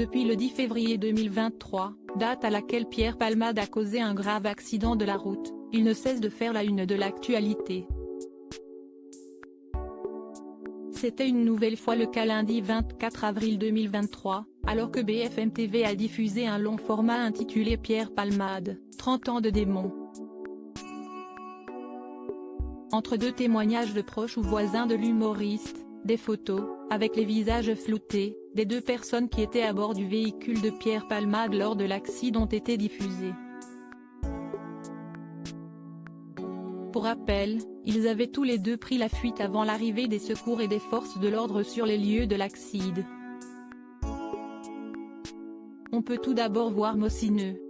Depuis le 10 février 2023, date à laquelle Pierre Palmade a causé un grave accident de la route, il ne cesse de faire la une de l'actualité. C'était une nouvelle fois le cas lundi 24 avril 2023, alors que BFM TV a diffusé un long format intitulé Pierre Palmade, 30 ans de démon. Entre deux témoignages de proches ou voisins de l'humoriste, des photos, avec les visages floutés, des deux personnes qui étaient à bord du véhicule de Pierre Palmade lors de l'accident ont été diffusés. Pour rappel, ils avaient tous les deux pris la fuite avant l'arrivée des secours et des forces de l'ordre sur les lieux de l'accident. On peut tout d'abord voir Mosineux.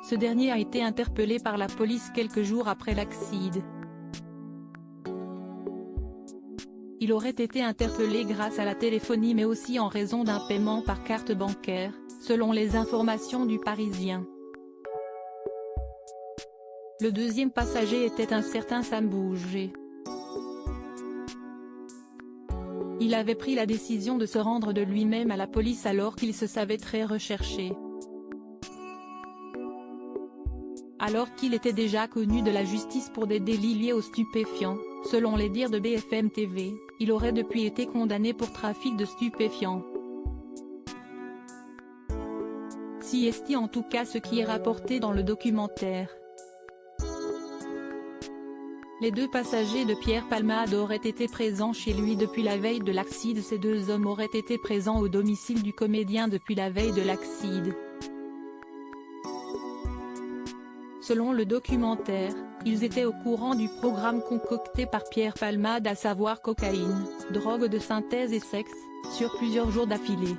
Ce dernier a été interpellé par la police quelques jours après l'accident. Il aurait été interpellé grâce à la téléphonie mais aussi en raison d'un paiement par carte bancaire, selon les informations du Parisien. Le deuxième passager était un certain Sam Bouger. Il avait pris la décision de se rendre de lui-même à la police alors qu'il se savait très recherché. Alors qu'il était déjà connu de la justice pour des délits liés aux stupéfiants, selon les dires de BFM TV, il aurait depuis été condamné pour trafic de stupéfiants. Si est en tout cas ce qui est rapporté dans le documentaire. Les deux passagers de Pierre Palmade auraient été présents chez lui depuis la veille de l'accident. Ces deux hommes auraient été présents au domicile du comédien depuis la veille de l'accident. Selon le documentaire, ils étaient au courant du programme concocté par Pierre Palmade, à savoir cocaïne, drogue de synthèse et sexe, sur plusieurs jours d'affilée.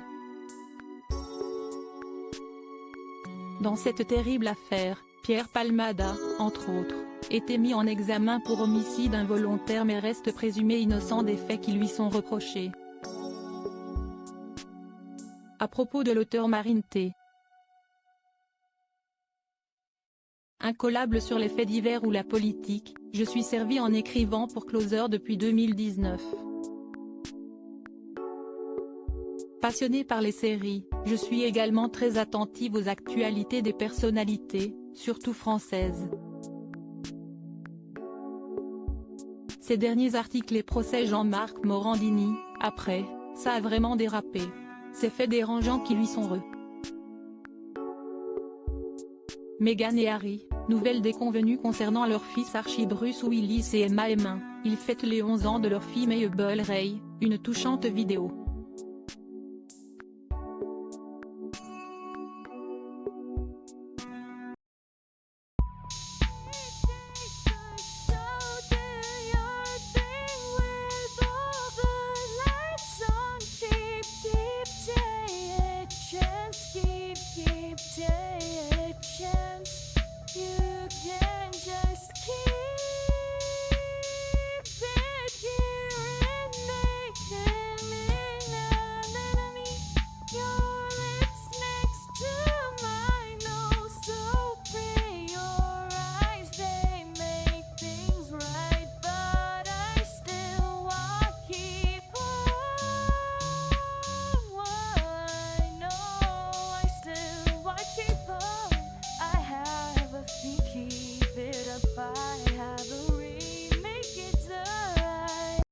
Dans cette terrible affaire, Pierre Palmade a, entre autres, été mis en examen pour homicide involontaire mais reste présumé innocent des faits qui lui sont reprochés. À propos de l'auteur Marine T. Incollable sur les faits divers ou la politique, je suis servi en écrivant pour Closer depuis 2019. Passionné par les séries, je suis également très attentive aux actualités des personnalités, surtout françaises. Ces derniers articles et procès Jean-Marc Morandini, après, ça a vraiment dérapé. Ces faits dérangeants qui lui sont Meghan et Harry, nouvelle déconvenue concernant leur fils Archie Bruce Willis et Emma Heming, ils fêtent les 11 ans de leur fille Mabel Ray, une touchante vidéo.